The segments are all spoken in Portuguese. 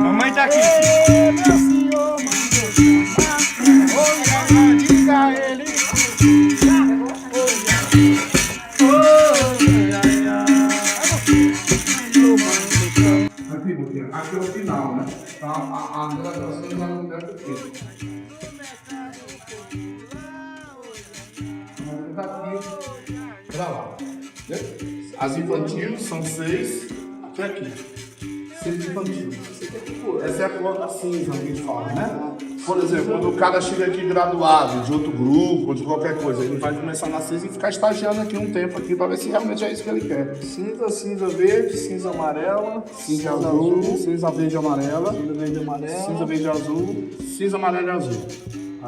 Mamãe tá aqui. Aqui é o final, né? Então a graduação já não deve ter. Pra lá. As infantis são 6 até aqui. 6 infantis. Essa é a cota cinza que a gente fala, né? Por exemplo, quando o cara chega aqui graduado de outro grupo ou de qualquer coisa, ele vai começar na 6 e ficar estagiando aqui um tempo aqui para ver se realmente é isso que ele quer. Cinza, cinza verde, cinza amarela, Cinza azul, cinza verde e amarela, cinza verde e amarela. cinza verde e azul, cinza amarelo e azul.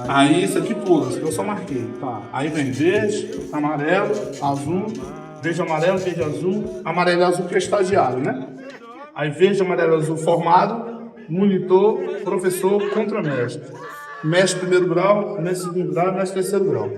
Aí isso aqui pula, isso que eu só marquei. Tá. Aí vem verde, amarelo, azul, verde, azul, amarelo e azul que é estagiário, né? Aí verde, amarelo, azul formado, monitor, professor, contramestre. Mestre primeiro grau, mestre segundo grau, mestre terceiro grau.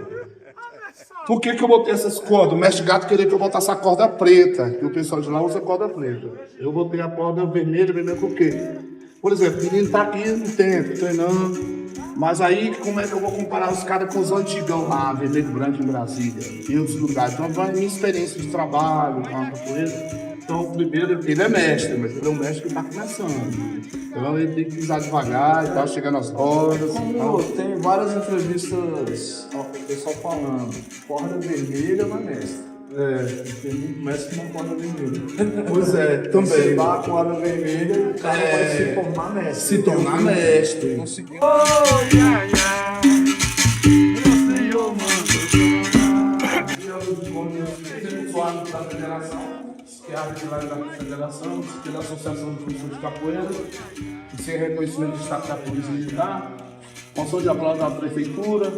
Por que eu botei essas cordas? O mestre gato queria que eu botasse a corda preta, que o pessoal de lá usa corda preta. Eu botei a corda vermelha por quê? Por exemplo, o menino tá aqui no tempo, treinando. Mas aí, como é que eu vou comparar os caras com os antigão lá, vermelho e branco em Brasília, em outros lugares? Então, vai a minha experiência de trabalho com a capoeira. Então, o primeiro, ele é mestre, mas ele é um mestre que está começando. Então, ele tem que pisar devagar e tal, chegar nas rodas. Como tem várias entrevistas, ó, o pessoal falando, corda vermelha não é mestre. Tem muito mestre que não corda vermelha. Pois é, Se também. dá a corda vermelha, o cara vai se tornar mestre. Se tornar mestre. Conseguiu. Da federação, que é a atividade da federação, que é da Associação de Professores de Capoeira, que é reconhecimento de Estado da Polícia Militar, moção de aplauso da Prefeitura,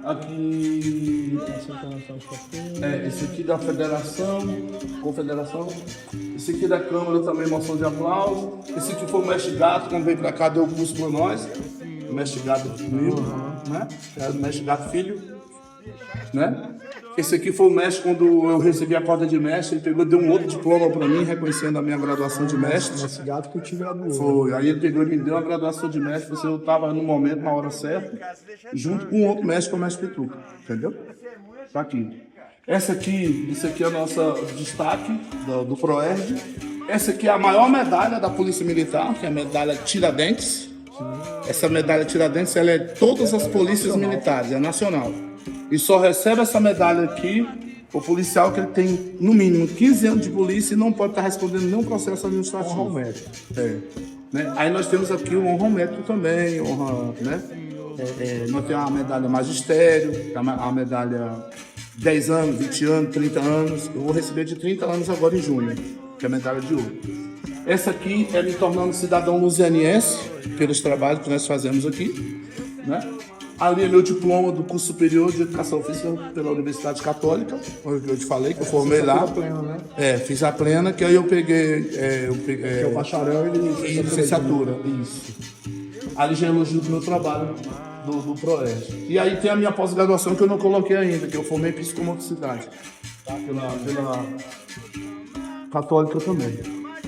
aqui, esse aqui da Federação, Confederação, esse aqui da Câmara também, moção de aplauso, esse aqui foi o Mestre Gato, quando veio pra cá, deu o curso pra nós, o Mestre Gato comigo, né? Era o Mestre Gato Filho, né? Esse aqui foi o mestre quando eu recebi a corda de mestre, ele pegou, deu um outro diploma para mim, reconhecendo a minha graduação de mestre. Esse gato que eu te graduou. Foi, aí ele pegou e me deu uma graduação de mestre, você eu estava no momento, na hora certa, junto com outro mestre, que é o mestre Pituca, entendeu? Tá aqui. Essa aqui, isso aqui é o nosso destaque do Proerd. Essa aqui é a maior medalha da Polícia Militar, que é a medalha Tiradentes. Essa medalha Tiradentes, ela é de todas as polícias militares, é nacional. E só recebe essa medalha aqui o policial que ele tem, no mínimo, 15 anos de polícia e não pode estar respondendo nenhum processo administrativo. Honra ao médico. Né? Aí nós temos aqui o honra ao médico também, honra, né? Nós temos a medalha magistério, a medalha 10 anos, 20 anos, 30 anos. Eu vou receber de 30 anos agora em junho, que é a medalha de ouro. Essa aqui é me tornando cidadão lusianiense, pelos trabalhos que nós fazemos aqui, né? Ali é meu diploma do curso superior de educação física pela Universidade Católica, onde eu te falei que eu formei lá. Fiz a plena, né? Fiz a plena, que aí eu peguei. Que é o bacharel e licenciatura, isso. Ali já elogio do meu trabalho do Proerd. E aí tem a minha pós-graduação que eu não coloquei ainda, que eu formei em psicomotricidade, tá? pela Católica também.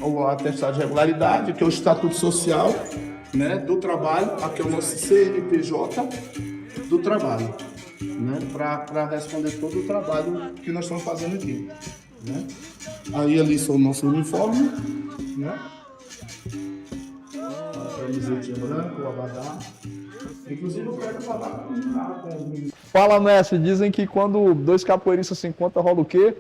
O atestado de regularidade, que é o Estatuto Social, né, do trabalho, aqui é o nosso CNPJ do trabalho, né, para responder todo o trabalho que nós estamos fazendo aqui, né. Aí ali são o nosso uniforme, né, a camisetinha branca, o abadá, inclusive eu quero falar com Fala, mestre, dizem que quando dois capoeiristas se encontram, rola o quê?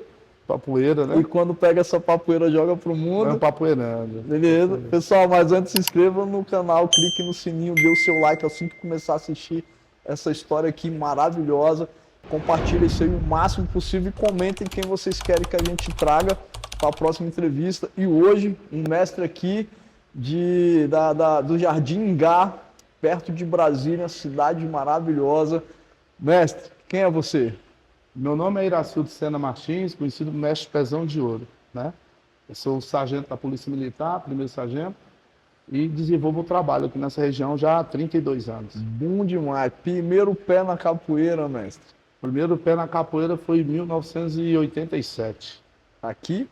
Papoeira, né? E quando pega essa papoeira, joga pro mundo. É um papoeirando. Beleza? Pessoal, mas antes se inscreva no canal, clique no sininho, dê o seu like assim que começar a assistir essa história aqui maravilhosa. Compartilhe isso aí o máximo possível e comentem quem vocês querem que a gente traga para a próxima entrevista. E hoje, um mestre aqui do Jardim Ingá, perto de Brasília, cidade maravilhosa. Mestre, quem é você? Meu nome é Iracildo Sena Martins, conhecido como Mestre Pezão de Ouro, né? Eu sou sargento da Polícia Militar, primeiro sargento, e desenvolvo o trabalho aqui nessa região já há 32 anos. Bom demais. Primeiro pé na capoeira, mestre. Primeiro pé na capoeira foi em 1987. Aqui?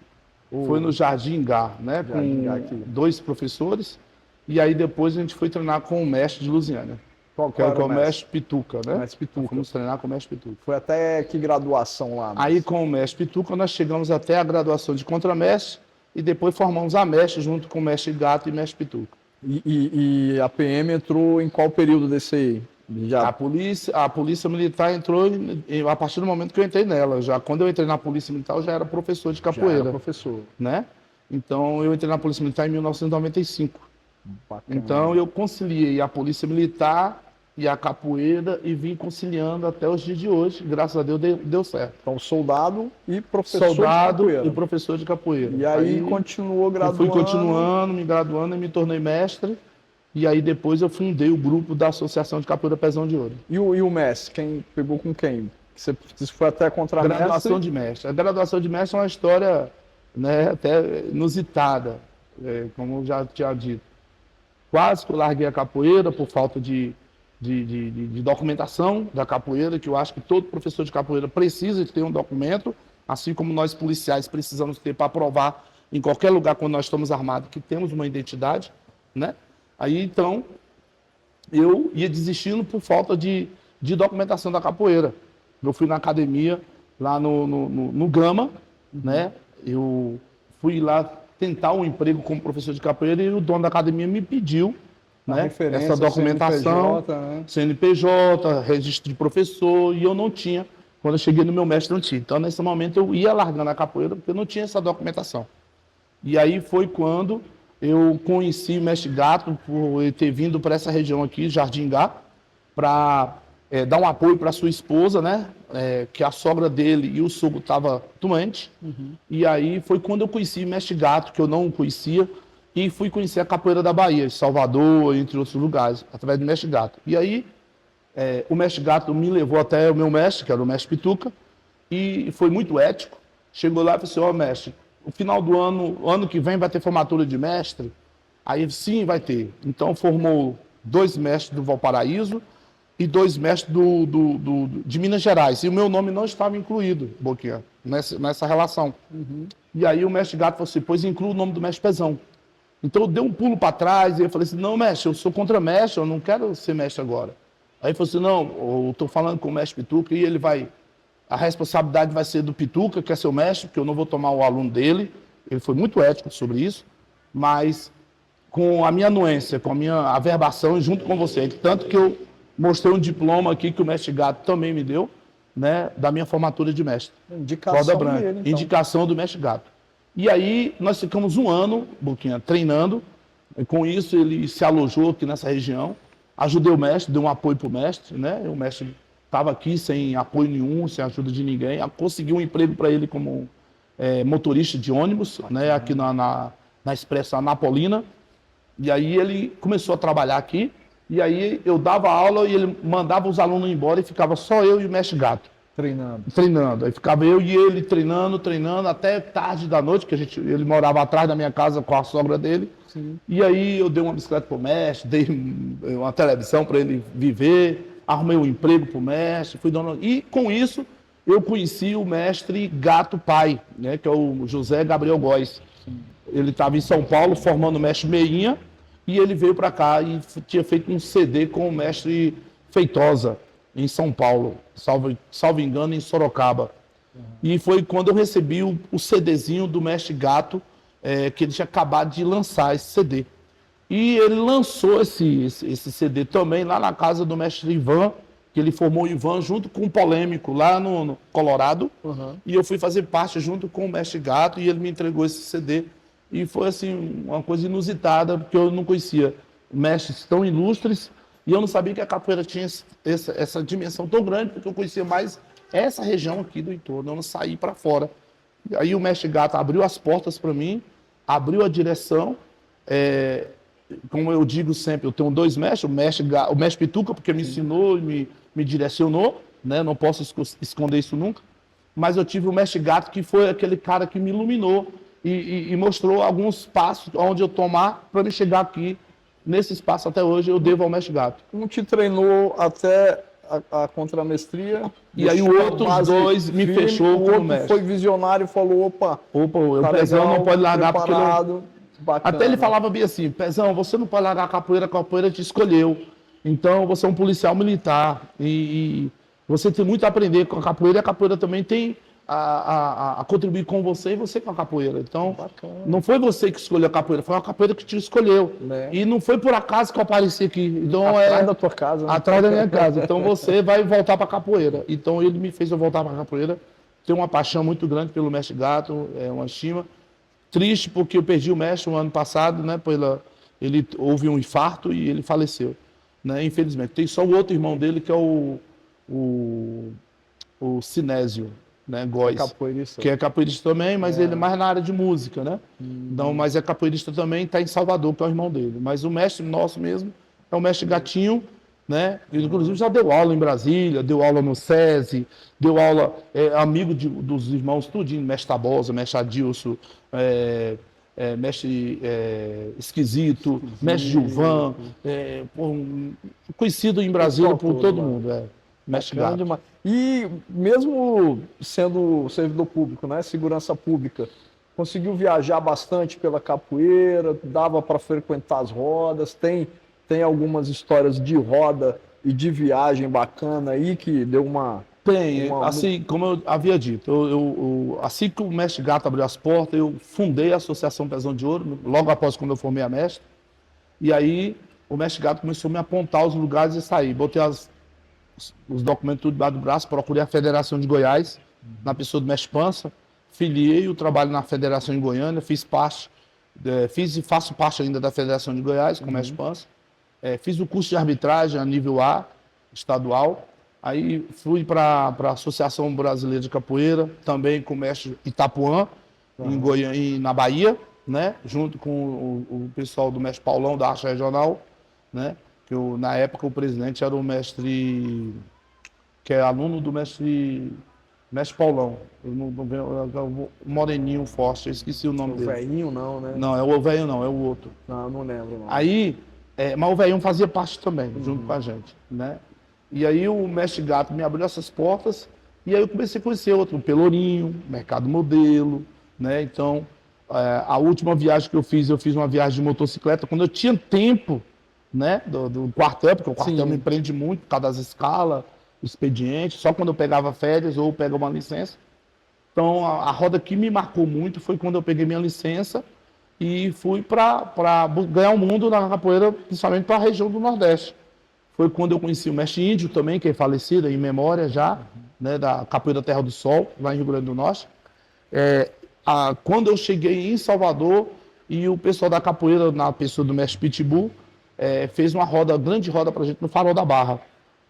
Foi no Jardim Gá, né? Jardim Gá Com aqui. 2 professores. E aí depois a gente foi treinar com o mestre de Lusiânia, Qual que é era o mestre Pituca, né? Mestre Pituca. Fomos treinar com o mestre Pituca. Foi até que graduação lá? Aí com o mestre Pituca nós chegamos até a graduação de contramestre e depois formamos a mestre junto com o mestre Gato e o mestre Pituca. E a PM entrou em qual período desse aí? Já... A polícia militar entrou a partir do momento que eu entrei nela. Já quando eu entrei na polícia militar, eu já era professor de Já capoeira, era professor. né? Então eu entrei na polícia militar em 1995. Bacana. Então eu conciliei a polícia militar e a capoeira e vim conciliando até os dias de hoje. Graças a Deus deu certo. Então, soldado e professor Soldado de capoeira. e professor de capoeira. E aí continuou eu graduando. fui continuando, me graduando e me tornei mestre. E aí depois eu fundei o grupo da Associação de Capoeira Pezão de Ouro. E o mestre, quem pegou com quem? Você foi até contra a Graduação de mestre. A graduação de mestre é uma história, né, até inusitada, como eu já tinha dito. Quase que eu larguei a capoeira por falta de documentação da capoeira, que eu acho que todo professor de capoeira precisa de ter um documento, assim como nós policiais precisamos ter para provar em qualquer lugar quando nós estamos armados que temos uma identidade, né? Aí então eu ia desistindo por falta de documentação da capoeira. Eu fui na academia lá no Gama, né? Eu fui lá tentar um emprego como professor de capoeira e o dono da academia me pediu, né, essa documentação, CNPJ, registro de professor, e eu não tinha. Quando eu cheguei no meu mestre, não tinha. Então, nesse momento, eu ia largando a capoeira porque eu não tinha essa documentação. E aí foi quando eu conheci o mestre Gato, por ele ter vindo para essa região aqui, Jardim Gá, para dar um apoio para sua esposa, né? Que a sogra dele e o sogro estavam doentes. E aí foi quando eu conheci o mestre Gato, que eu não conhecia, e fui conhecer a capoeira da Bahia, Salvador, entre outros lugares, através do mestre Gato. E aí o mestre Gato me levou até o meu mestre, que era o mestre Pituca, e foi muito ético. Chegou lá e falou assim: ó, mestre, no final do ano que vem vai ter formatura de mestre? Aí sim, vai ter. Então formou 2 mestres do Valparaíso e 2 mestres de Minas Gerais. E o meu nome não estava incluído, Boquinha, nessa relação. E aí o mestre Gato falou assim: pois inclua o nome do mestre Pezão. Então eu dei um pulo para trás e eu falei assim: não, mestre, eu sou contramestre, eu não quero ser mestre agora. Aí ele falou assim: não, eu estou falando com o mestre Pituca e ele vai... A responsabilidade vai ser do Pituca, que é seu mestre, porque eu não vou tomar o aluno dele. Ele foi muito ético sobre isso, mas com a minha anuência, com a minha averbação, junto com você. Tanto que eu mostrei um diploma aqui que o mestre Gato também me deu, né, da minha formatura de mestre. Indicação dele, então. Indicação do mestre Gato. E aí nós ficamos 1 ano, Boquinha, treinando. E com isso ele se alojou aqui nessa região. Ajudei o mestre, dei um apoio para o mestre, né? O mestre estava aqui sem apoio nenhum, sem ajuda de ninguém. Consegui um emprego para ele como motorista de ônibus, né? Aqui na Expressa Anapolina. E aí ele começou a trabalhar aqui. E aí eu dava aula e ele mandava os alunos embora e ficava só eu e o mestre Gato. Treinando. Aí ficava eu e ele treinando até tarde da noite, que ele morava atrás da minha casa com a sogra dele. Sim. E aí eu dei uma bicicleta pro mestre, dei uma televisão para ele viver, arrumei um emprego pro mestre, fui dando... E com isso eu conheci o mestre Gato pai, né, que é o José Gabriel Góes. Sim. Ele estava em São Paulo formando o mestre Meinha e ele veio para cá e tinha feito um CD com o mestre Feitosa, em São Paulo, salvo engano, em Sorocaba. E foi quando eu recebi o CDzinho do mestre Gato, que ele tinha acabado de lançar esse CD. E ele lançou esse CD também lá na casa do mestre Ivan, que ele formou o Ivan junto com o Polêmico, lá no Colorado. E eu fui fazer parte junto com o mestre Gato e ele me entregou esse CD. E foi assim, uma coisa inusitada, porque eu não conhecia mestres tão ilustres. E eu não sabia que a capoeira tinha essa dimensão tão grande, porque eu conhecia mais essa região aqui do entorno. Eu não saí para fora. E aí o mestre Gato abriu as portas para mim, abriu a direção. Como eu digo sempre, eu tenho 2 mestres, o mestre Pituca, porque me ensinou e me direcionou, né? Não posso esconder isso nunca. Mas eu tive o mestre Gato, que foi aquele cara que me iluminou e mostrou alguns passos onde eu tomar para me chegar aqui nesse espaço até hoje eu devo ao Mestre Gato. Um te treinou até a contramestria. E aí o outros dois me fechou o como outro mestre. foi visionário e falou, opa, O tá Pezão legal, não pode largar porque ele... preparado, bacana. Até ele falava bem assim, Pezão, você não pode largar a capoeira te escolheu. Então você é um policial militar e você tem muito a aprender com a capoeira, e a capoeira também tem a contribuir com você e você com a capoeira. Então, Bacana. não foi você que escolheu a capoeira, foi a capoeira que te escolheu. Né? E não foi por acaso que eu apareci aqui. Então, Atrás da tua casa. Né? Atrás da minha casa. Então você vai voltar para a capoeira. Então ele me fez eu voltar para a capoeira. Tenho uma paixão muito grande pelo Mestre Gato, uma estima. Triste porque eu perdi o mestre no ano passado, né? Ele houve um infarto e ele faleceu, né? Infelizmente. Tem só o outro irmão dele que é o Sinésio, né? Góes, Capoeirista. que é capoeirista também, mas ele é mais na área de música, né? Então, mas é capoeirista também, está em Salvador, que é o irmão dele. Mas o mestre nosso mesmo é o Mestre Gatinho, né? Ele, inclusive, já deu aula em Brasília, deu aula no SESI, deu aula, amigo dos irmãos tudinho, Mestre Tabosa, Mestre Adilson, Mestre Esquisito, Mestre Gilvan, conhecido em Brasília por todo mundo, Mestre Gato. Demais. E mesmo sendo servidor público, né, segurança pública, conseguiu viajar bastante pela capoeira, dava para frequentar as rodas, tem algumas histórias de roda e de viagem bacana aí que deu uma... Tem, assim como eu havia dito, assim que o Mestre Gato abriu as portas, eu fundei a Associação Pezão de Ouro, logo após quando eu formei a mestre, e aí o Mestre Gato começou a me apontar os lugares e sair. Botei os documentos tudo debaixo do braço, procurei a Federação de Goiás, na pessoa do Mestre Pança, filiei o trabalho na Federação em Goiânia, fiz e faço parte ainda da Federação de Goiás, com o Mestre Pança. Fiz o curso de arbitragem a nível A, estadual. Aí fui para a Associação Brasileira de Capoeira, também com o mestre Itapuã, em Goiânia, na Bahia, né? Junto com o pessoal do mestre Paulão, da Arte Regional, né? Que na época o presidente era o mestre, que é aluno do mestre Paulão. O moreninho forte, eu esqueci o nome dele. O velhinho não, né? Não, é o velho não, é o outro. Não lembro. Não. Aí, mas o velhinho fazia parte também, junto com a gente, né? E aí o Mestre Gato me abriu essas portas e aí eu comecei a conhecer outro, o Pelourinho, Mercado Modelo, né? Então, a última viagem que eu fiz uma viagem de motocicleta quando eu tinha tempo, né? Do quartel, porque o quartel me prende muito por causa das escalas, expediente, só quando eu pegava férias ou pegava uma licença. Então, a roda que me marcou muito foi quando eu peguei minha licença e fui para ganhar o mundo na capoeira, principalmente para a região do Nordeste. Foi quando eu conheci o Mestre Índio também, que é falecido, em memória já, né, da Capoeira Terra do Sol, lá em Rio Grande do Norte. Quando eu cheguei em Salvador, e o pessoal da capoeira, na pessoa do Mestre Pitbull, fez uma grande roda pra gente no Farol da Barra.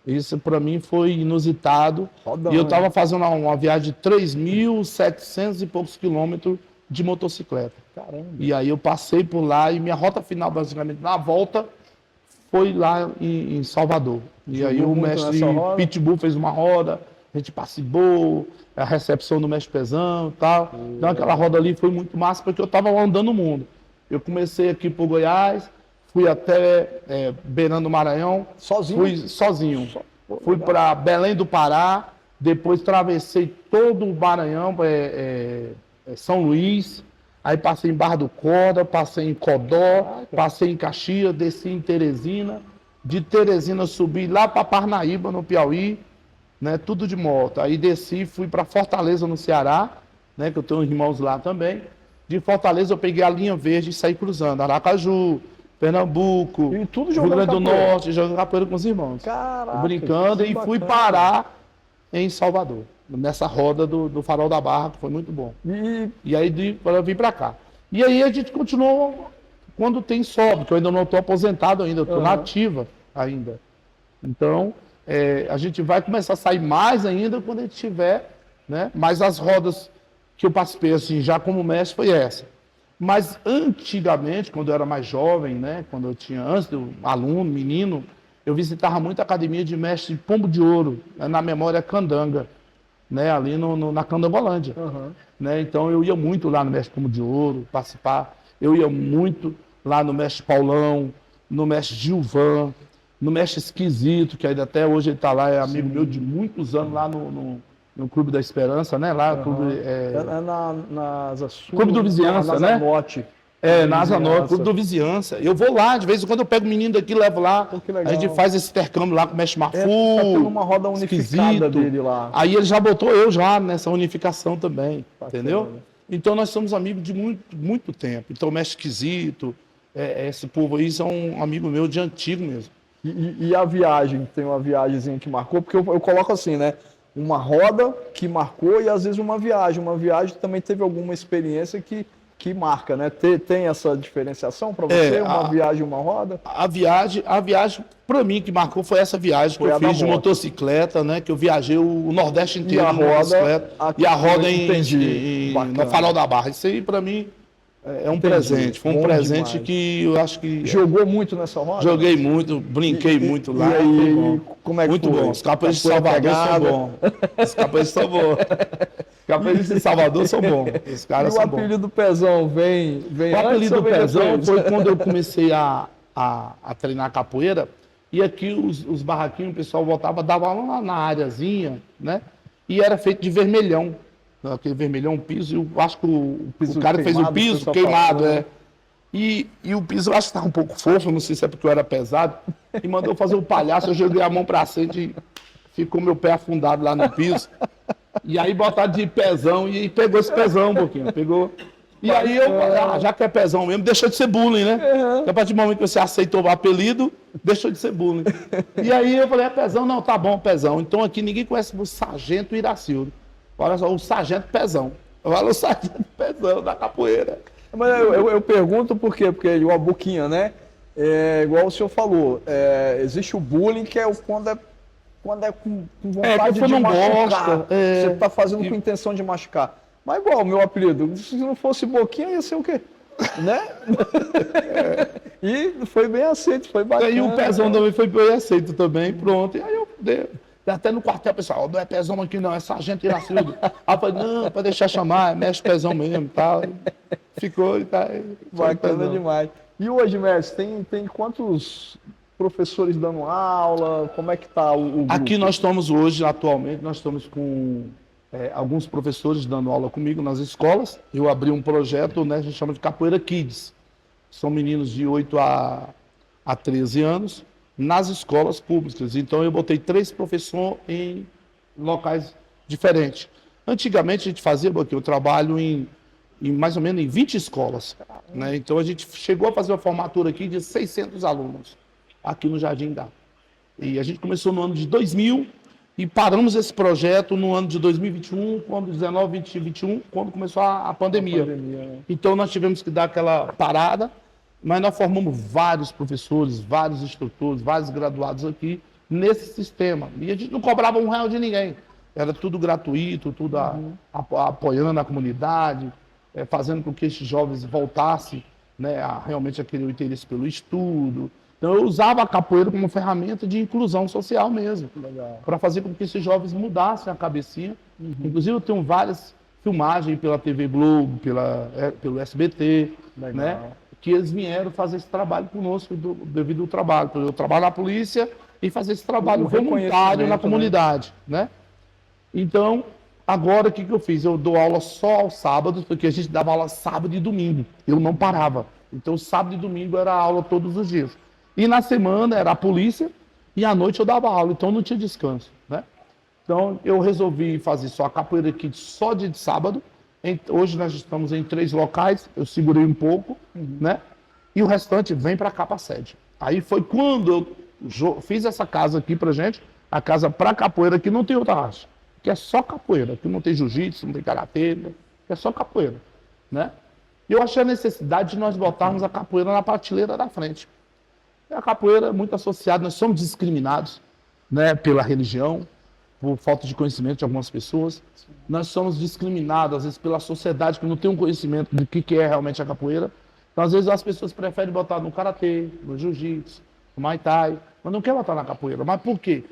Isso para mim foi inusitado. E eu estava fazendo uma viagem de 3.700 e poucos quilômetros de motocicleta. Caramba. E aí eu passei por lá e minha rota final, basicamente, na volta, foi lá em Salvador. E aí o mestre Pitbull fez uma roda, a gente participou, a recepção do mestre Pezão e tal. Então aquela roda ali foi muito massa, porque eu estava andando o mundo. Eu comecei aqui por Goiás, fui até beirando do Maranhão. Sozinho? Fui sozinho. Fui para Belém do Pará, depois atravessei todo o Maranhão, São Luís. Aí passei em Barra do Corda, passei em Codó, passei em Caxias, desci em Teresina. De Teresina subi lá para Parnaíba, no Piauí, né, tudo de moto. Aí desci e fui para Fortaleza, no Ceará, né, que eu tenho irmãos lá também. De Fortaleza eu peguei a linha verde e saí cruzando. Aracaju, Pernambuco, e tudo Rio Grande do capoeira. Norte, jogando capoeira com os irmãos. Caraca, brincando e fui parar em Salvador, nessa roda do Farol da Barra, que foi muito bom. E aí eu vim para cá. E aí a gente continuou quando tem sobe, que eu ainda não estou aposentado ainda, eu estou na ativa ainda. Então, a gente vai começar a sair mais ainda quando a gente tiver, né? Mas as rodas que eu participei assim, já como mestre, foi essa. Mas antigamente, quando eu era mais jovem, né? Quando eu tinha, antes do aluno, menino, eu visitava muito a academia de mestre Pombo de Ouro, né, na memória Candanga, né, ali na Candangolândia. Né, então eu ia muito lá no mestre Pombo de Ouro, participar. Eu ia muito lá no mestre Paulão, no mestre Gilvan, no mestre Esquisito, que ainda até hoje ele está lá, é amigo meu de muitos anos lá no Clube da Esperança, né? Lá, clube, na Asa Sul, Clube do Vizinhança, na né? Asa Norte. Na Asa Norte, Clube do Vizinhança. Eu vou lá, de vez em quando eu pego o menino daqui, levo lá. Que legal. A gente faz esse intercâmbio lá com o mestre Marfu. Tá tendo uma roda unificada Esquisito. dele lá. Aí ele já botou eu já nessa unificação também, Bacana. entendeu? Então nós somos amigos de muito tempo. Então o mestre Esquisito, esse povo aí são um amigo meu de antigo mesmo. E a viagem? Tem uma viagemzinha que marcou? Porque eu coloco assim, né? Uma roda que marcou e às vezes uma viagem. Uma viagem também teve alguma experiência que marca, né? Tem essa diferenciação para você? Uma viagem e uma roda? A viagem para mim que marcou foi essa viagem que eu fiz de motocicleta, né? Que eu viajei o Nordeste inteiro E a de roda, motocicleta. E a roda no Farol da Barra. Isso aí para mim é um presente. Foi um presente demais. Que eu acho que... Jogou muito nessa roda? Joguei muito, brinquei muito lá. E aí, como é que muito foi? Bom. Os capoeiristas de Salvador são bons. Os capoeiristas são bons. Os capoeiristas de Salvador são bons. Os caras são bons. E o apelido do Pezão vem o apelido do Pezão foi quando eu comecei a treinar capoeira. E aqui os barraquinhos, o pessoal voltava, dava lá na areazinha, né? E era feito de vermelhão. Aquele vermelhão, piso, eu acho que o cara fez o piso queimado, E o piso eu acho que estava um pouco fofo, não sei se é porque eu era pesado, e mandou fazer o palhaço, eu joguei a mão pra frente e ficou meu pé afundado lá no piso. E aí botaram de pezão e pegou esse pezão um pouquinho, pegou. E aí eu, já que é pezão mesmo, deixou de ser bullying, né? Porque a partir do momento que você aceitou o apelido, deixou de ser bullying. E aí eu falei, pezão? Não, tá bom, pezão. Então aqui ninguém conhece o Sargento Iracildo. Olha só, o Sargento Pezão. Eu falo o Sargento Pezão da capoeira. Mas eu pergunto por quê? Porque a boquinha, né? Igual o senhor falou, existe o bullying que é quando é com vontade de machucar. Você está fazendo com intenção de machucar. Mas igual o meu apelido, se não fosse boquinha, ia ser o quê? Né? E foi bem aceito, foi bacana. E o Pezão também foi bem aceito também, pronto. E aí eu dei. Até no quartel, pessoal, não é Pezão aqui não, é Sargento Iracildo. Aí eu falei, não, para deixar chamar, é mestre Pezão mesmo e tal. Ficou e tá. Bacana demais. E hoje, mestre, tem quantos professores dando aula? Como é que tá o grupo? Aqui nós estamos hoje, atualmente, nós estamos com alguns professores dando aula comigo nas escolas. Eu abri um projeto, né, a gente chama de Capoeira Kids. São meninos de 8 a 13 anos. Nas escolas públicas. Então eu botei 3 professores em locais diferentes. Antigamente a gente fazia o trabalho em mais ou menos em 20 escolas. Né? Então a gente chegou a fazer uma formatura aqui de 600 alunos, aqui no Jardim Dá. E a gente começou no ano de 2000 e paramos esse projeto no ano de 2021, quando 19, 20 e 21, quando começou a pandemia. Né? Então nós tivemos que dar aquela parada. Mas nós formamos vários professores, vários instrutores, vários graduados aqui nesse sistema. E a gente não cobrava R$1 de ninguém. Era tudo gratuito, tudo apoiando a comunidade, fazendo com que esses jovens voltassem, né, realmente a querer o interesse pelo estudo. Então eu usava a capoeira como ferramenta de inclusão social mesmo, para fazer com que esses jovens mudassem a cabecinha. Inclusive eu tenho várias filmagens pela TV Globo, pelo SBT, né? Que eles vieram fazer esse trabalho conosco devido ao trabalho. Eu trabalho na polícia e fazer esse trabalho voluntário na comunidade, né? Então, agora o que eu fiz? Eu dou aula só aos sábados, porque a gente dava aula sábado e domingo. Eu não parava. Então, sábado e domingo era aula todos os dias. E na semana era a polícia e à noite eu dava aula, então não tinha descanso, né? Então, eu resolvi fazer só a capoeira aqui só de sábado. Hoje nós estamos em 3 locais, eu segurei um pouco, né? E o restante vem para cá, para a sede. Aí foi quando eu fiz essa casa aqui pra gente, a casa para capoeira, que não tem outra arte, que é só capoeira, que não tem jiu-jitsu, não tem karatê, é só capoeira, né? E eu achei a necessidade de nós botarmos a capoeira na prateleira da frente. E a capoeira é muito associada, nós somos discriminados, né, pela religião, por falta de conhecimento de algumas pessoas. Nós somos discriminados, às vezes, pela sociedade que não tem um conhecimento do que é realmente a capoeira. Então, às vezes, as pessoas preferem botar no karatê, no jiu-jitsu, no muay thai, mas não quer botar na capoeira. Mas por quê?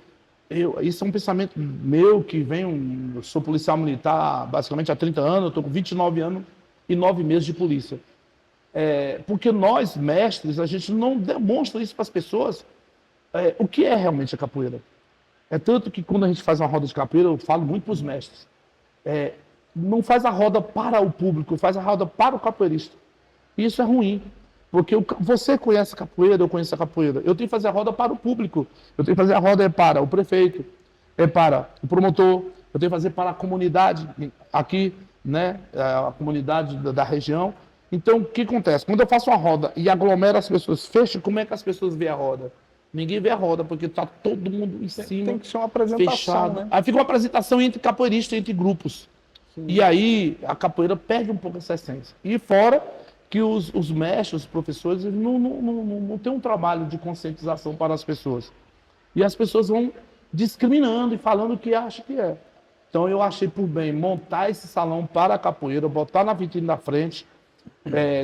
Isso é um pensamento meu que vem, eu sou policial militar basicamente há 30 anos, eu estou com 29 anos e 9 meses de polícia. Porque nós, mestres, a gente não demonstra isso para as pessoas, o que é realmente a capoeira. É tanto que quando a gente faz uma roda de capoeira, eu falo muito para os mestres, não faz a roda para o público, faz a roda para o capoeirista. E isso é ruim, porque você conhece a capoeira, eu conheço a capoeira. Eu tenho que fazer a roda para o público, eu tenho que fazer a roda para o prefeito, para o promotor, eu tenho que fazer para a comunidade aqui, né, a comunidade da região. Então, o que acontece? Quando eu faço uma roda e aglomero as pessoas, fecho, como é que as pessoas veem a roda? Ninguém vê a roda, porque está todo mundo em cima. Tem que ser uma apresentação, fechado. né? Aí fica uma apresentação entre capoeiristas, entre grupos. Sim. E aí a capoeira perde um pouco essa essência. E fora que os mestres, os professores, não têm um trabalho de conscientização para as pessoas. E as pessoas vão discriminando e falando o que acham que é. Então eu achei por bem montar esse salão para a capoeira, botar na vitrine da frente,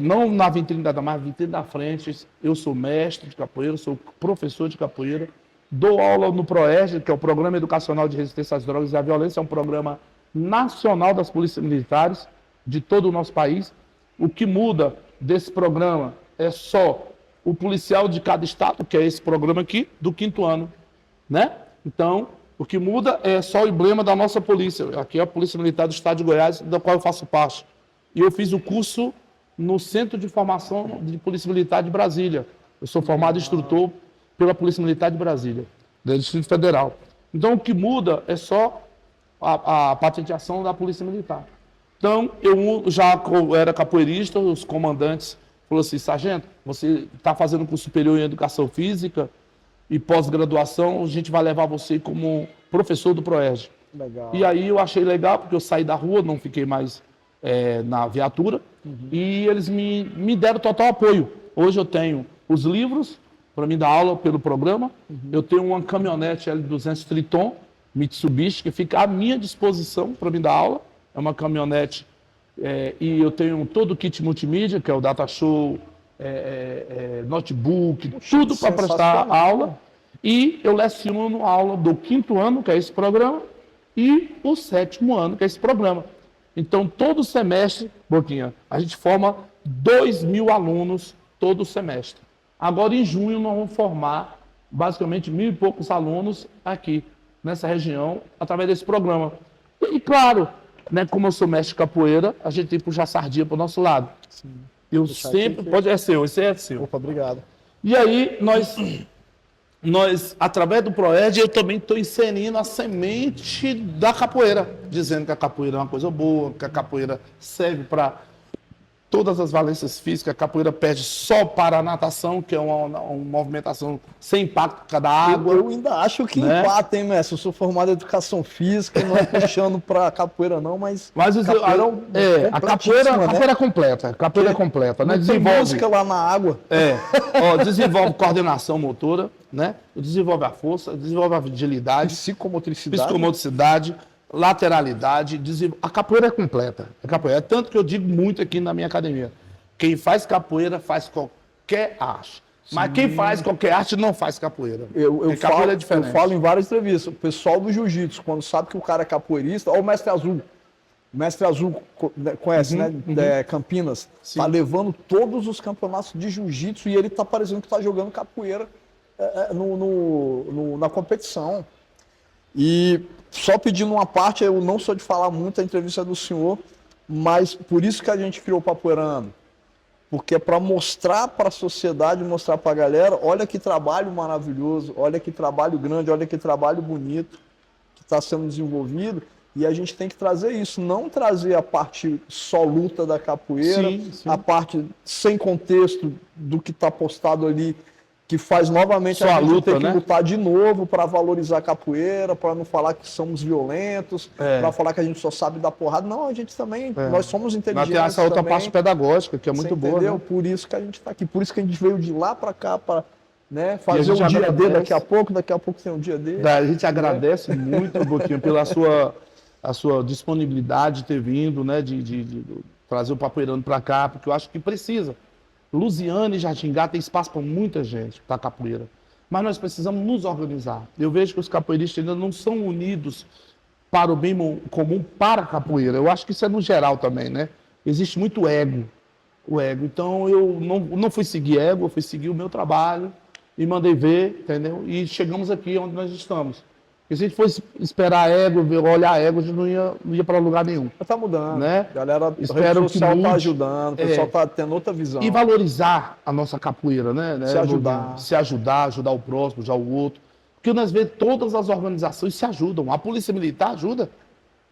não na vitrine mas na vitrine da frente. Eu sou mestre de capoeira, sou professor de capoeira, dou aula no PROERG, que é o Programa Educacional de Resistência às Drogas e à Violência, é um programa nacional das polícias militares de todo o nosso país. O que muda desse programa é só o policial de cada estado, que é esse programa aqui, do 5º ano, né? Então, o que muda é só o emblema da nossa polícia. Aqui é a Polícia Militar do Estado de Goiás, da qual eu faço parte. E eu fiz o curso no Centro de Formação de Polícia Militar de Brasília. Eu sou formado instrutor pela Polícia Militar de Brasília, do Distrito Federal. Então, o que muda é só a patenteação da Polícia Militar. Então, eu já era capoeirista, os comandantes falaram assim: sargento, você está fazendo curso superior em Educação Física e pós-graduação, a gente vai levar você como professor do PROERG. Legal. E aí eu achei legal, porque eu saí da rua, não fiquei mais na viatura, e eles me deram total apoio. Hoje eu tenho os livros para me dar aula pelo programa, eu tenho uma caminhonete L200 Triton, Mitsubishi, que fica à minha disposição para me dar aula. É uma caminhonete e eu tenho todo o kit multimídia, que é o data show, notebook, tudo para prestar aula. E eu leciono a aula do 5º ano, que é esse programa, e o 7º ano, que é esse programa. Então, todo semestre, Boquinha, a gente forma 2.000 alunos todo semestre. Agora, em junho, nós vamos formar basicamente 1.000 e poucos alunos aqui, nessa região, através desse programa. E, claro, né, como eu sou mestre de capoeira, a gente tem que puxar sardinha para o nosso lado. Sim. Eu sempre... É seu, esse é seu. Opa, obrigado. E aí, nós, através do PROERG, eu também estou inserindo a semente da capoeira, dizendo que a capoeira é uma coisa boa, que a capoeira serve para todas as valências físicas. A capoeira perde só para a natação, que é uma movimentação sem impacto da água. Eu ainda acho que empata, hein, mestre? Eu sou formado em Educação Física, não é puxando para capoeira não, mas a capoeira é completa. A capoeira é completa, né? Desenvolve música lá na água. Desenvolve coordenação motora, né? Desenvolve a força, desenvolve a agilidade, psicomotricidade, lateralidade. A capoeira é completa. A capoeira é tanto que eu digo muito aqui na minha academia. Quem faz capoeira faz qualquer arte. Sim. Mas quem faz qualquer arte não faz capoeira. Capoeira é diferente. Eu falo em várias entrevistas. O pessoal do jiu-jitsu, quando sabe que o cara é capoeirista, olha o Mestre Azul. O Mestre Azul, conhece, né? Campinas. Está levando todos os campeonatos de jiu-jitsu e ele está parecendo que está jogando capoeira na competição. E só pedindo uma parte, eu não sou de falar muito a entrevista do senhor, mas por isso que a gente criou o Papoeirando. Porque é para mostrar para a sociedade, mostrar para a galera, olha que trabalho maravilhoso, olha que trabalho grande, olha que trabalho bonito que está sendo desenvolvido. E a gente tem que trazer isso, não trazer a parte só luta da capoeira, a parte sem contexto do que está postado ali, que faz novamente só a gente luta, ter que lutar de novo para valorizar a capoeira, para não falar que somos violentos, para falar que a gente só sabe dar porrada. Não, a gente também, nós somos inteligentes. Mas tem essa outra parte pedagógica, que é muito boa. Entendeu? Né? Por isso que a gente está aqui, por isso que a gente veio de lá para cá, para fazer um dia D daqui a pouco tem um dia D. A gente agradece muito, Boquinha, pela sua disponibilidade de ter vindo, né, de trazer o Papoeirando para cá, porque eu acho que precisa. Lusiana e Jaratingá tem espaço para muita gente, para capoeira. Mas nós precisamos nos organizar. Eu vejo que os capoeiristas ainda não são unidos para o bem comum, para a capoeira. Eu acho que isso é no geral também, né? Existe muito ego. o ego. Então eu não fui seguir ego, eu fui seguir o meu trabalho e mandei ver, entendeu? E chegamos aqui onde nós estamos. Porque se a gente fosse esperar ego, olhar ego, a gente não ia para lugar nenhum. Mas tá mudando, Né? Galera, o Espero que social tá mude. ajudando, o pessoal tá tendo outra visão. E valorizar a nossa capoeira, né? Se ajudar. Se ajudar, ajudar o próximo, ajudar o outro. Porque nós vemos todas as organizações se ajudam. A Polícia Militar ajuda.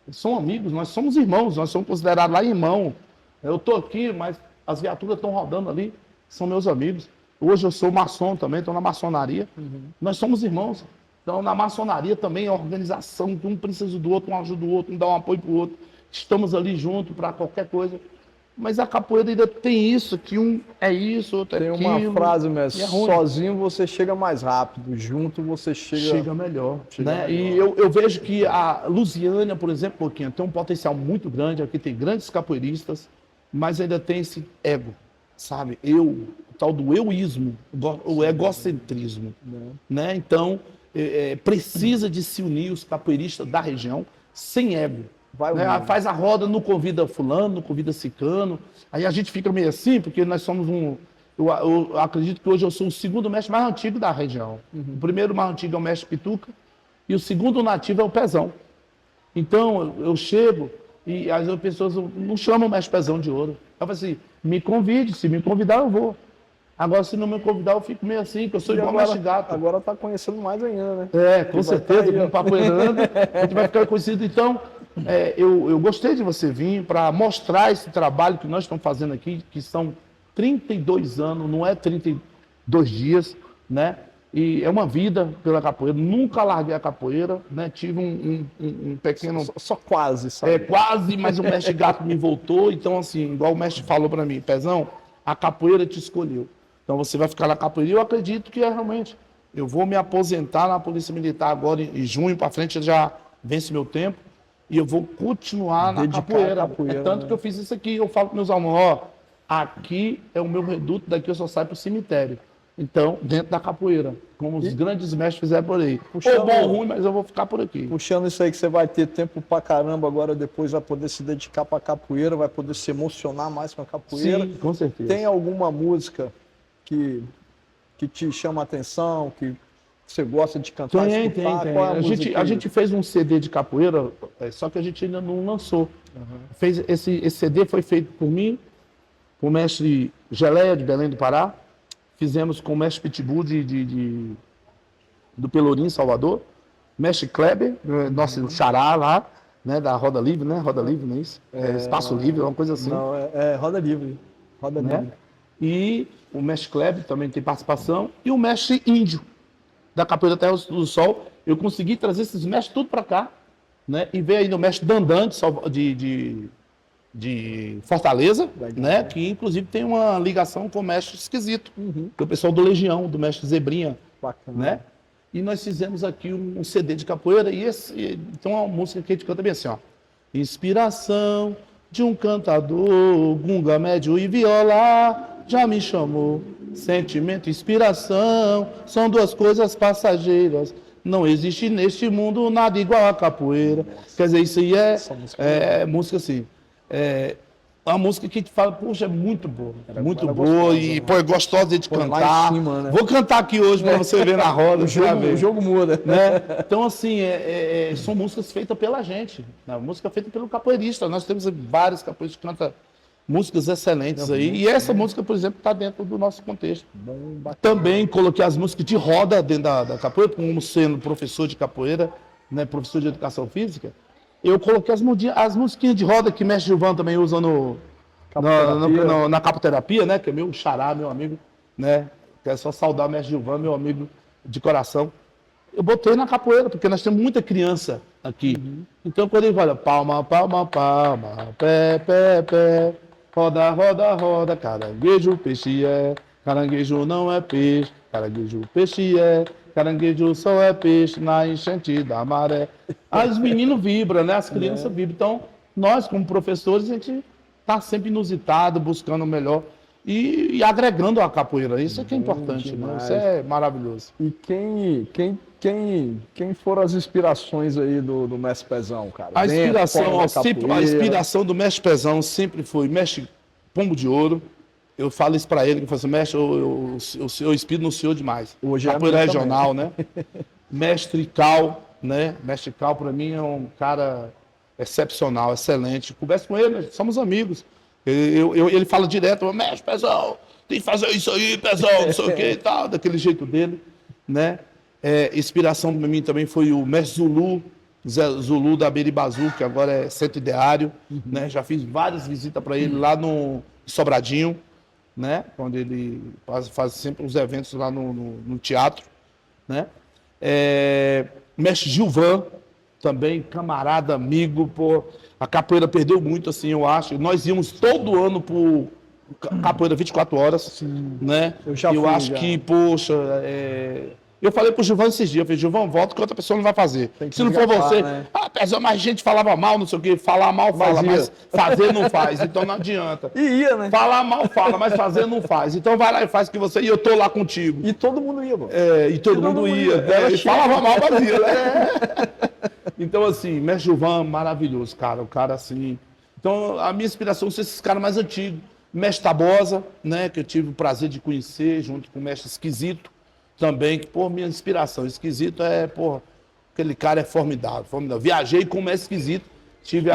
Eles são amigos, nós somos irmãos, nós somos considerados lá irmão. Eu estou aqui, mas as viaturas estão rodando ali, são meus amigos. Hoje eu sou maçom também, estou na maçonaria. Nós somos irmãos. Então, na maçonaria também é organização, que um precisa do outro, um ajuda o outro, um dá um apoio para o outro. Estamos ali juntos para qualquer coisa. Mas a capoeira ainda tem isso, que um é isso, outro é Tem aquilo. uma frase, mesmo, e é ruim. sozinho você chega mais rápido, junto você Chega melhor. Chega Né? melhor. E eu vejo que a Lusiânia, por exemplo, Boquinha, tem um potencial muito grande, aqui tem grandes capoeiristas, mas ainda tem esse ego, sabe? O tal do euísmo, o egocentrismo. Né? Então, precisa de se unir os capoeiristas da região sem ego. Vai Né? unindo. Faz a roda, não convida fulano, não convida ciclano. Aí a gente fica meio assim, porque nós somos eu acredito que hoje eu sou o segundo mestre mais antigo da região. O primeiro mais antigo é o mestre Pituca e o segundo nativo é o Pezão. Então eu chego e as pessoas não chamam o mestre Pezão de ouro. Eu falo assim, me convide, se me convidar eu vou. Agora, se não me convidar, eu fico meio assim, que eu sou igual agora, mestre Gato. Agora tá conhecendo mais ainda, né? Com certeza, tá aí, com o Papo Errando, a gente vai ficar conhecido. Então, eu gostei de você vir para mostrar esse trabalho que nós estamos fazendo aqui, que são 32 anos, não é 32 dias, né? E é uma vida pela capoeira. Nunca larguei a capoeira, né? Tive um pequeno... Só quase, sabe? Quase, mas o mestre Gato me voltou. Então, assim, igual o mestre falou para mim, Pezão, a capoeira te escolheu. Então você vai ficar na capoeira. E eu acredito que realmente. Eu vou me aposentar na Polícia Militar agora, em junho para frente, eu já vence meu tempo. E eu vou continuar na Dedicar capoeira. à capoeira, Tanto né? que eu fiz isso aqui. Eu falo para meus alunos, aqui é o meu reduto, daqui eu só saio para o cemitério. Então, dentro da capoeira. Como os grandes mestres fizeram por aí. Puxando- Ou bom ou ruim, mas eu vou ficar por aqui. Puxando isso aí que você vai ter tempo pra caramba agora, depois vai poder se dedicar pra capoeira, vai poder se emocionar mais com a capoeira. Sim, com certeza. Tem alguma música que te chama a atenção, que você gosta de cantar, Tem. escutar? Qual é A música? gente fez um CD de capoeira, só que a gente ainda não lançou. Fez esse CD foi feito por mim, com o mestre Geleia, de Belém do Pará. Fizemos com o mestre Pitbull do Pelourinho, Salvador. Mestre Kleber, nosso xará lá, né, da Roda Livre, né? Roda Livre, não é isso? Espaço Livre, uma coisa assim. Não, Roda Livre. Roda Né? Livre. E o mestre Kleber também tem participação. E o mestre Índio, da Capoeira Terra do Sol. Eu consegui trazer esses mestres tudo para cá. Né? E veio aí o mestre Dandan de Fortaleza, né? Que inclusive tem uma ligação com o mestre Esquisito, que é o pessoal do Legião, do mestre Zebrinha. Bacana. Né? E nós fizemos aqui um CD de capoeira e então é uma música que a gente canta bem assim, ó. Inspiração de um cantador, gunga, médio e viola, já me chamou. Sentimento e inspiração são duas coisas passageiras. Não existe neste mundo nada igual a capoeira. Quer dizer, isso aí é música assim. Uma música que a gente fala, poxa, é muito boa. Muito boa gostosa, e né? pô, é gostosa de Pô, lá em cantar. cima, né? Vou cantar aqui hoje para você ver na roda. você vai ver. O jogo muda. Né? Então, assim, são músicas feitas pela gente. Né? Música feita pelo capoeirista. Nós temos vários capoeiristas que cantam músicas excelentes aí. E essa música, por exemplo, está dentro do nosso contexto. Também coloquei as músicas de roda dentro da capoeira, como sendo professor de capoeira, né? Professor de educação física. Eu coloquei as musiquinhas de roda que o mestre Gilvan também usa na capoterapia, né? Que é meu xará, meu amigo, né? Quero só saudar o mestre Gilvan, meu amigo de coração. Eu botei na capoeira, porque nós temos muita criança aqui. Então, quando ele fala palma, palma, palma, pé, pé, pé, roda, roda, roda, caranguejo, peixe é, caranguejo não é peixe, caranguejo, peixe é, caranguejo só é peixe na enchente da maré. Aí os meninos vibram, né? As crianças vibram. Então, nós, como professores, a gente está sempre inusitado, buscando o melhor e agregando a capoeira. Isso é que é importante, né? Isso é maravilhoso. E quem foram as inspirações aí do Mestre Pezão, cara? A inspiração do Mestre Pezão sempre foi Mestre Pombo de Ouro, eu falo isso para ele, que eu falo assim, mestre, eu inspiro no senhor demais. Hoje é capoeira amigo regional, né? Mestre Cal, né? Mestre Cal, para mim, é um cara excepcional, excelente. Converso com ele, nós somos amigos. Ele fala direto, mestre, pessoal, tem que fazer isso aí, pessoal, não sei o que e tal, daquele jeito dele, né? Inspiração para mim também foi o mestre Zulu, Zé Zulu da Beribazu, que agora é centro ideário, né? Já fiz várias visitas para ele lá no Sobradinho, né? Onde ele faz sempre os eventos lá no teatro, né? Mestre Gilvan, também camarada, amigo, pô. A capoeira perdeu muito, assim, eu acho. Nós íamos todo ano pro capoeira 24 horas, sim, né? Eu acho que, poxa, eu falei pro Gilvan esses dias, eu falei, Gilvan, volta que outra pessoa não vai fazer. Se não for você, né? Apesar, mas a gente falava mal, não sei o quê, falar mal fala, mas fazer não faz, então não adianta. E ia, né? Falar mal fala, mas fazer não faz. Então vai lá e faz o que você, e eu tô lá contigo. E todo mundo ia, mano. E todo mundo ia. E falava mal, mas ia, né? Então, assim, mestre Gilvan, maravilhoso, cara. O cara, assim... Então, a minha inspiração são esses caras mais antigos. Mestre Tabosa, né? Que eu tive o prazer de conhecer, junto com o mestre Esquisito, também. Que, pô, minha inspiração. Esquisito aquele cara é formidável, formidável. Viajei com o mestre Esquisito. Tive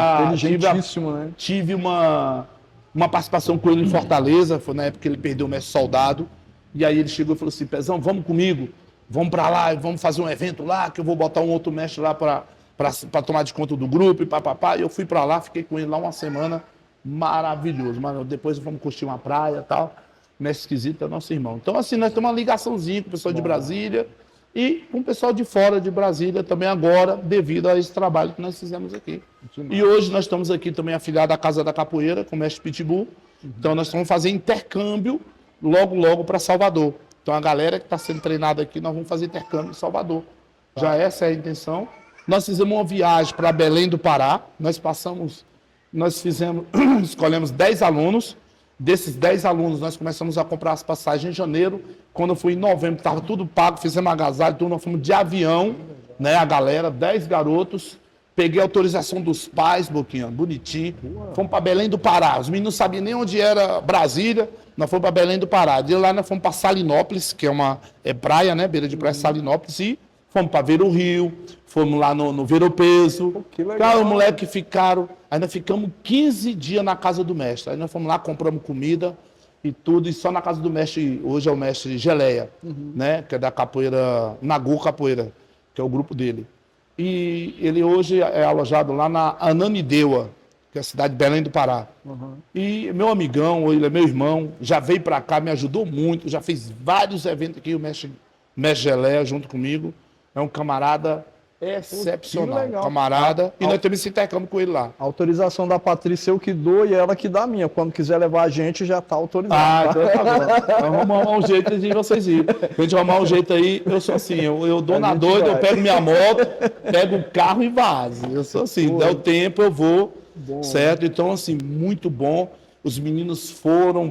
uma participação com ele em Fortaleza. Foi na época que ele perdeu o mestre Soldado. E aí ele chegou e falou assim, Pezão, vamos comigo. Vamos para lá, vamos fazer um evento lá, que eu vou botar um outro mestre lá para tomar de conta do grupo e papapá. E eu fui para lá, fiquei com ele lá uma semana, maravilhoso. Mano, depois vamos curtir uma praia e tal. Mestre Esquisito é nosso irmão. Então, assim, nós temos uma ligaçãozinha com o pessoal de Brasília e com o pessoal de fora de Brasília também agora, devido a esse trabalho que nós fizemos aqui. E hoje nós estamos aqui também afiliados à Casa da Capoeira, com o mestre Pitbull. Então, nós vamos fazer intercâmbio logo para Salvador. Então, a galera que está sendo treinada aqui, nós vamos fazer intercâmbio em Salvador. Já essa é a intenção. Nós fizemos uma viagem para Belém do Pará. Escolhemos 10 alunos. Desses 10 alunos, nós começamos a comprar as passagens em janeiro. Quando eu fui em novembro, estava tudo pago, fizemos agasalho, então nós fomos de avião, né? A galera, 10 garotos. Peguei a autorização dos pais, Boquinha, bonitinho. Fomos para Belém do Pará. Os meninos não sabiam nem onde era Brasília. Nós fomos para Belém do Pará. De lá nós fomos para Salinópolis, que é praia, né? Beira de praia, Salinópolis. E fomos para Ver o Rio. Fomos lá no Ver o Peso. Cara, os moleques ficaram... Ainda ficamos 15 dias na casa do mestre. Aí nós fomos lá, compramos comida e tudo. E só na casa do mestre, hoje é o mestre Geleia, né? Que é da capoeira, Nagô Capoeira, que é o grupo dele. E ele hoje é alojado lá na Ananindeua, que é a cidade de Belém do Pará. E meu amigão, ele é meu irmão, já veio para cá, me ajudou muito, já fez vários eventos aqui, o mestre Geleia junto comigo. É um camarada excepcional, legal. Camarada. E nós temos esse intercâmbio com ele lá. A autorização da Patrícia eu que dou e ela que dá a minha. Quando quiser levar a gente, já está autorizado. Então tá bom. Então vamos arrumar um jeito de vocês irem. A gente arrumar um jeito aí, eu sou assim, eu dou na doida, eu pego minha moto, pego o carro e vazo. Eu sou assim, dá o tempo, eu vou, certo? Então, assim, muito bom. Os meninos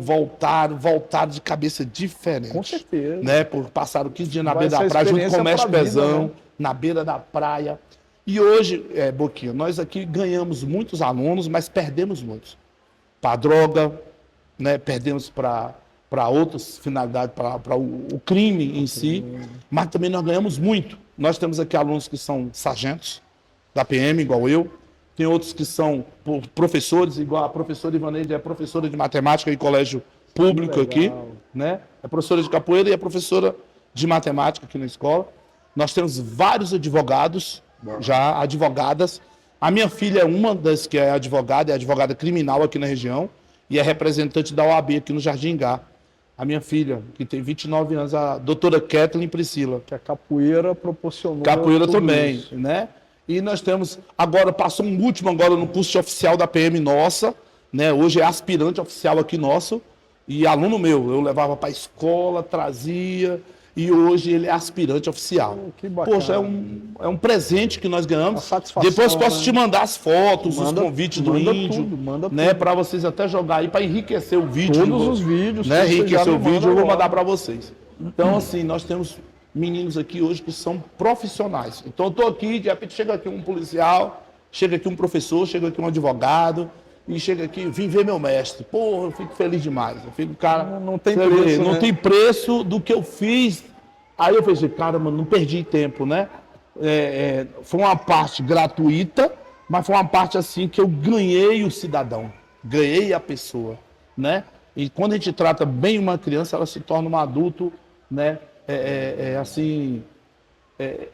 voltaram de cabeça diferente. Com certeza. Né? Passaram 15 dias na beira da praia, junto com o mestre Pezão, né? Na beira da praia. E hoje, Boquinha, nós aqui ganhamos muitos alunos, mas perdemos muitos. Para droga, né? Perdemos para outras finalidades, para o crime em si, mas também nós ganhamos muito. Nós temos aqui alunos que são sargentos da PM, igual eu. Tem outros que são professores, igual a professora Ivaneide é professora de matemática em colégio público aqui, né? É professora de capoeira e é professora de matemática aqui na escola. Nós temos vários advogados, já advogadas. A minha filha é uma das que é advogada criminal aqui na região e é representante da OAB aqui no Jardim Gá. A minha filha, que tem 29 anos, a doutora Kathleen Priscila. Que a capoeira proporcionou. Capoeira também, isso, né? E nós temos, agora, passou um último agora no curso de oficial da PM nossa, né? Hoje é aspirante oficial aqui nosso e aluno meu. Eu levava para a escola, trazia e hoje ele é aspirante oficial. Que bacana. Poxa, é um presente que nós ganhamos. Depois posso te mandar as fotos, os convites do índio, né? Para vocês até jogar aí, para enriquecer o vídeo. Todos os vídeos. Né? Enriquecer o vídeo, eu vou mandar para vocês. Então, assim, nós temos meninos aqui hoje que são profissionais. Então eu estou aqui, de repente chega aqui um policial, chega aqui um professor, chega aqui um advogado, e chega aqui, vim ver meu mestre. Pô, eu fico feliz demais. Eu fico, cara, Não tem você preço, vê, não né? tem preço do que eu fiz. Aí eu falei, cara, mano, não perdi tempo, né? Foi uma parte gratuita, mas foi uma parte assim que eu ganhei o cidadão, ganhei a pessoa, né? E quando a gente trata bem uma criança, ela se torna um adulto, né? Assim,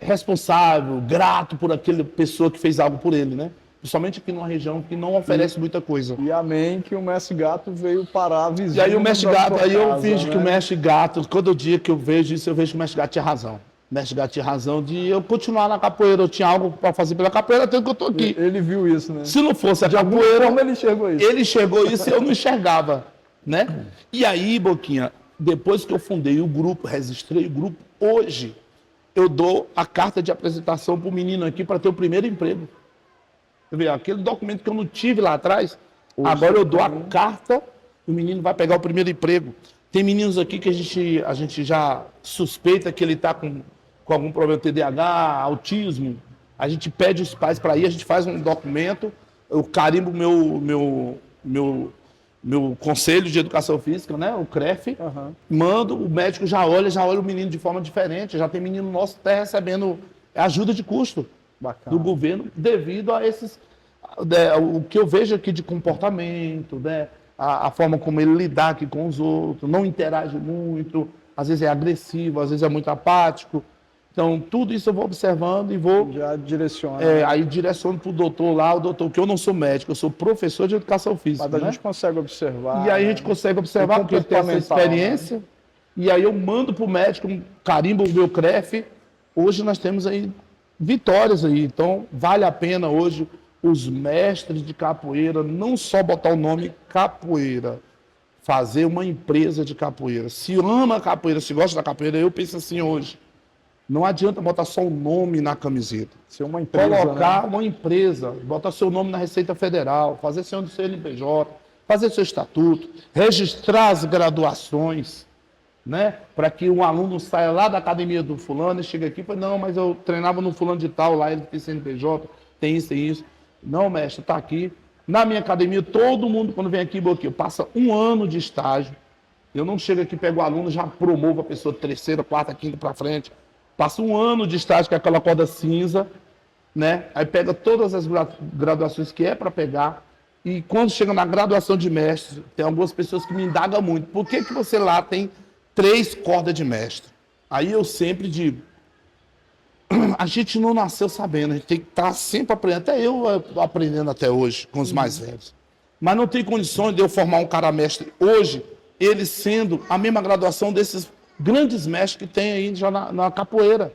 responsável, grato por aquela pessoa que fez algo por ele, né? Principalmente aqui numa região que não oferece muita coisa. E amém que o Mestre Gato veio parar vizinho. E aí o Mestre da Gato, sua aí eu casa, finjo né? que o Mestre Gato, todo dia que eu vejo isso, eu vejo que o Mestre Gato tinha razão. O Mestre Gato tinha razão de eu continuar na capoeira, eu tinha algo para fazer pela capoeira, tanto que eu tô aqui. Ele viu isso, né? Se não fosse a De alguma capoeira, forma ele chegou a isso. ele chegou isso e eu não enxergava, né? E aí, Boquinha, depois que eu fundei o grupo, registrei o grupo, hoje eu dou a carta de apresentação para o menino aqui para ter o primeiro emprego. Você vê, aquele documento que eu não tive lá atrás, agora eu dou a carta e o menino vai pegar o primeiro emprego. Tem meninos aqui que a gente já suspeita que ele está com algum problema TDAH, autismo. A gente pede os pais para ir, a gente faz um documento, eu carimbo meu conselho de educação física, né, o CREF, mando, o médico já olha o menino de forma diferente, já tem menino nosso que está recebendo ajuda de custo. Bacana. Do governo devido a esses o que eu vejo aqui de comportamento, né? A forma como ele lidar aqui com os outros, não interage muito, às vezes é agressivo, às vezes é muito apático. Então, tudo isso eu vou observando e vou... Já direciona. Aí direciono para o doutor lá, que eu não sou médico, eu sou professor de educação física, Mas a né? gente consegue observar. E aí a gente consegue observar, porque ele tem essa experiência. Né? E aí eu mando para o médico, carimbo o meu CREF. Hoje nós temos aí vitórias aí. Então, vale a pena hoje os mestres de capoeira não só botar o nome capoeira, fazer uma empresa de capoeira. Se ama a capoeira, se gosta da capoeira, eu penso assim hoje. Não adianta botar só o nome na camiseta. Ser uma empresa, colocar né? uma empresa, botar seu nome na Receita Federal, fazer seu CNPJ, fazer seu estatuto, registrar as graduações, né? Para que um aluno saia lá da academia do fulano e chegue aqui e fale, não, mas eu treinava no fulano de tal, lá ele tem CNPJ, tem isso, tem isso. Não, mestre, está aqui. Na minha academia, todo mundo, quando vem aqui, passa 1 ano de estágio. Eu não chego aqui, pego o aluno, já promovo a pessoa terceira, quarta, quinta para frente. Passa 1 ano de estágio, que é aquela corda cinza, né? Aí pega todas as graduações que é para pegar. E quando chega na graduação de mestre, tem algumas pessoas que me indagam muito. Por que você lá tem 3 cordas de mestre? Aí eu sempre digo, a gente não nasceu sabendo, a gente tem que estar sempre aprendendo. Até eu aprendendo até hoje, com os mais velhos. Mas não tem condições de eu formar um cara mestre hoje, ele sendo a mesma graduação desses grandes mestres que tem aí já na capoeira.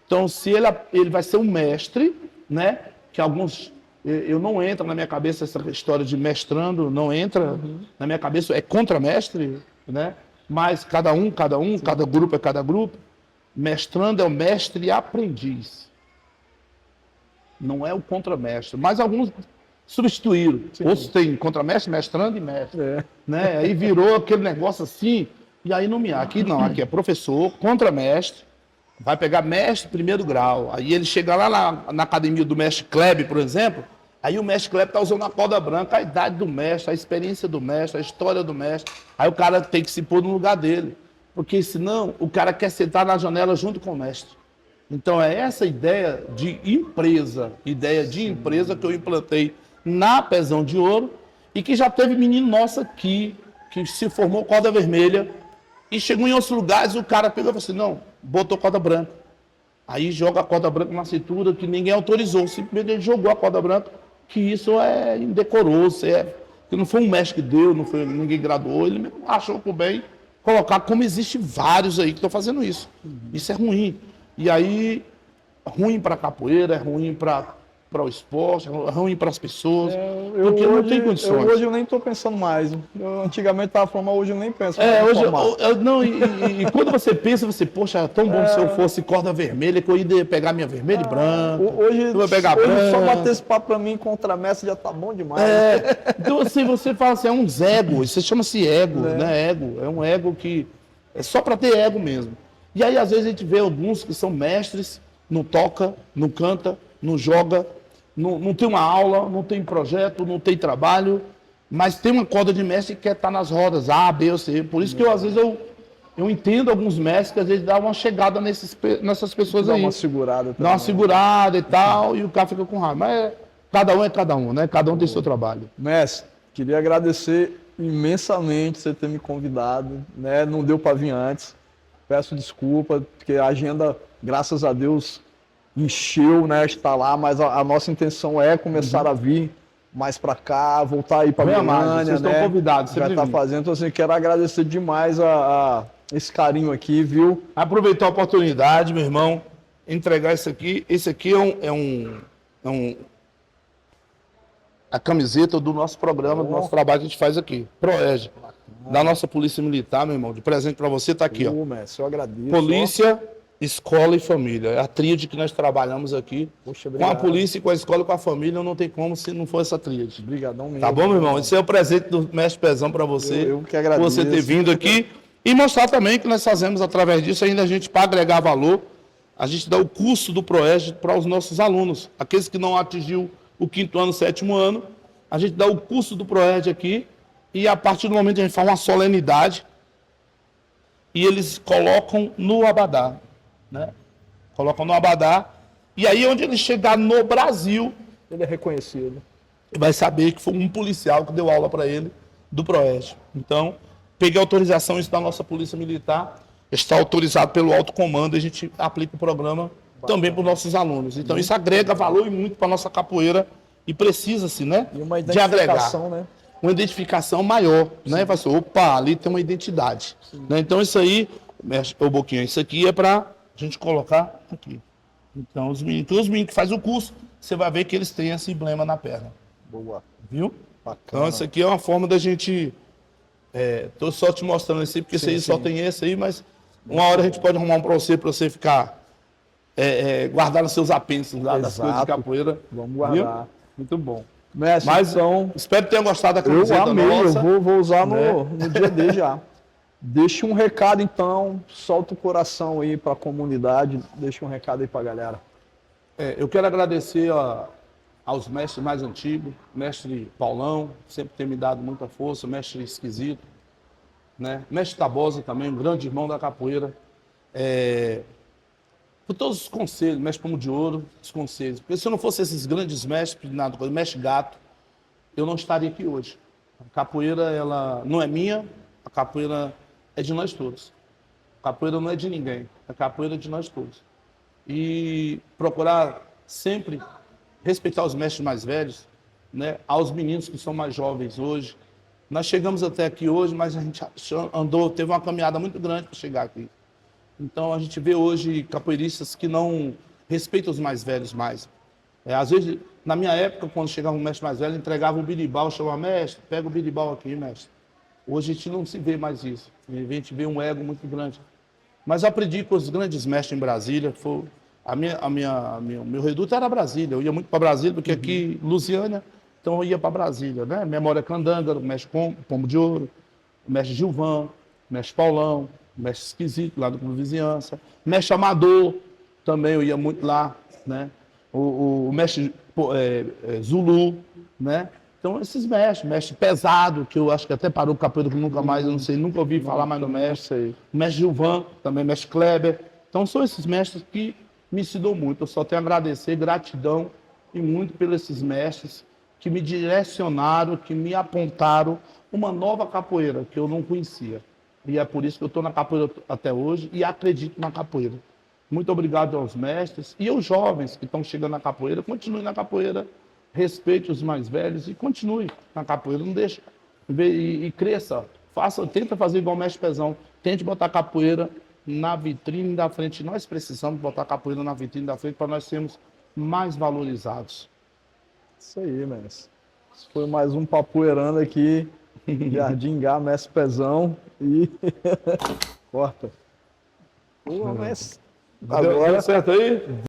Então, se ele vai ser um mestre, né? Que alguns... Eu não entra na minha cabeça essa história de mestrando, não entra na minha cabeça, é contramestre, né? Mas cada grupo é cada grupo. Mestrando é o mestre e aprendiz. Não é o contramestre. Mas alguns substituíram. Sim. Outros tem contramestre, mestrando e mestre. Né? Aí virou aquele negócio assim, e aí não aqui não, aqui é professor, contramestre, vai pegar mestre primeiro grau. Aí ele chega lá na academia do mestre Kleber, por exemplo, aí o mestre Kleber está usando a corda branca, a idade do mestre, a experiência do mestre, a história do mestre. Aí o cara tem que se pôr no lugar dele. Porque senão o cara quer sentar na janela junto com o mestre. Então é essa ideia de empresa que eu implantei na Pezão de Ouro e que já teve menino nosso aqui, que se formou corda vermelha e chegou em outros lugares e o cara pegou e falou assim, não, botou corda branca. Aí joga a corda branca na cintura que ninguém autorizou, simplesmente ele jogou a corda branca, que isso é indecoroso, que não foi um mestre que deu, não foi ninguém graduou, ele mesmo achou por bem colocar, como existe vários aí que estão fazendo isso. Isso é ruim. E aí, ruim para a capoeira, é ruim para o esporte, é ruim para as pessoas, porque não tem condições. Hoje eu nem estou pensando mais. Eu antigamente estava falando, mas hoje eu nem penso. E quando você pensa, poxa, é tão bom se eu fosse corda vermelha, que eu ia pegar minha vermelha e branca. Hoje só bater esse papo para mim contra a Messi já tá bom demais. Então, assim, você fala assim, é uns egos, isso chama-se ego, né? Ego, é um ego que é só para ter ego mesmo. E aí, às vezes, a gente vê alguns que são mestres, não toca, não canta, não joga, não tem uma aula, não tem projeto, não tem trabalho, Mas tem uma corda de mestre que quer estar nas rodas, A, B ou C. Por isso que às vezes eu entendo alguns mestres que às vezes dá uma chegada nessas pessoas Dá aí. uma segurada também. Dá uma segurada e tal, e o cara fica com raiva. Mas cada um, né? Cada um tem seu trabalho. Mestre, queria agradecer imensamente você ter me convidado, né? Não deu para vir antes. Peço desculpa, porque a agenda, graças a Deus, encheu, né? Está lá, mas a nossa intenção é começar a vir mais para cá, voltar aí para Venha mais, Goiânia, vocês né? estão convidados, Já sempre está vim. fazendo, então assim, quero agradecer demais esse carinho aqui, viu? Aproveitar a oportunidade, meu irmão, entregar isso aqui. Esse aqui a camiseta do nosso programa, do nosso trabalho que a gente faz aqui. Proege. Da nossa Polícia Militar, meu irmão. De presente para você, tá aqui, ó. Ô, mestre, eu agradeço. Polícia, escola e família. É a tríade que nós trabalhamos aqui. Poxa, Com a obrigado. polícia, com a escola e com a família, não tem como se não for essa tríade. Obrigadão mesmo. Tá bom, meu irmão? Esse é o presente do Mestre Pezão para você. Eu que agradeço. Por você ter vindo aqui. E mostrar também que nós fazemos, através disso, ainda a gente, para agregar valor, a gente dá o curso do Proege para os nossos alunos. Aqueles que não atingiu o 5º ano, 7º ano, a gente dá o curso do Proege aqui. E a partir do momento que a gente faz uma solenidade, e eles colocam no abadá, né? Colocam no abadá, e aí onde ele chegar no Brasil, Ele é reconhecido. vai saber que foi um policial que deu aula para ele do Proeste. Então, peguei autorização isso da nossa Polícia Militar, está autorizado pelo alto comando, e a gente aplica o programa também para os nossos alunos. Então, isso agrega valor e muito para a nossa capoeira, e precisa-se, né, E uma de agregar. identificação, né? Uma identificação maior, né? Vai ser, opa, ali tem uma identidade. Né? Então isso aí, ô Boquinha, isso aqui é para a gente colocar aqui. Então os meninos que fazem o curso, você vai ver que eles têm esse emblema na perna. Boa. Viu? Bacana. Então isso aqui é uma forma da gente... Tô só te mostrando esse aí, porque esse aí só tem esse aí, mas uma hora a gente pode arrumar um para você ficar... guardar nos seus apêndices lá das Exato. coisas de capoeira. Vamos guardar. Viu? Muito bom. Mestre, Mas então, espero que tenha gostado da eu camiseta amei, nossa. eu vou usar né? no dia D já. Deixa um recado então, solta o coração aí para a comunidade, deixa um recado aí para a galera. Eu quero agradecer aos mestres mais antigos, mestre Paulão, sempre tem me dado muita força, mestre Esquisito, né? Mestre Tabosa também, um grande irmão da capoeira. Por todos os conselhos, mestre Pomo de Ouro, os conselhos. Porque se eu não fosse esses grandes mestres, mestre Gato, eu não estaria aqui hoje. A capoeira, ela não é minha, a capoeira é de nós todos. A capoeira não é de ninguém, a capoeira é de nós todos. E procurar sempre respeitar os mestres mais velhos, né? Aos meninos que são mais jovens hoje. Nós chegamos até aqui hoje, mas a gente teve uma caminhada muito grande para chegar aqui. Então a gente vê hoje capoeiristas que não respeitam os mais velhos mais. Às vezes, na minha época, quando chegava um mestre mais velho, entregava o biribau, chamava, mestre, pega o biribau aqui, mestre. Hoje a gente não se vê mais isso. A gente vê um ego muito grande. Mas eu aprendi com os grandes mestres em Brasília. Meu reduto era Brasília. Eu ia muito para Brasília, porque aqui, Lusiânia, então eu ia para Brasília, né? Memória Candanga, o mestre Pomo de Ouro, o mestre Gilvan, o mestre Paulão, o mestre Esquisito, lá do Clube Vizinhança. O mestre Amador, também eu ia muito lá, né? O mestre Zulu, né? Então, esses mestre pesado, que eu acho que até parou o capoeira, que nunca mais, eu não sei, nunca ouvi falar mais do mestre. O mestre Gilvan, também mestre Kleber. Então, são esses mestres que me ensinou muito. Eu só tenho a agradecer, gratidão e muito pelos esses mestres que me direcionaram, que me apontaram uma nova capoeira que eu não conhecia. E é por isso que eu estou na capoeira até hoje e acredito na capoeira. Muito obrigado aos mestres e aos jovens que estão chegando na capoeira. Continue na capoeira, respeite os mais velhos e continue na capoeira. Não deixe e cresça. Tenta fazer igual o mestre Pezão. Tente botar a capoeira na vitrine da frente. Nós precisamos botar a capoeira na vitrine da frente para nós sermos mais valorizados. Isso aí, mestre. Esse foi mais um Papoeirando aqui. Jardim Gá, mestre Pezão. E corta. Pô, mestre. Deu certo aí?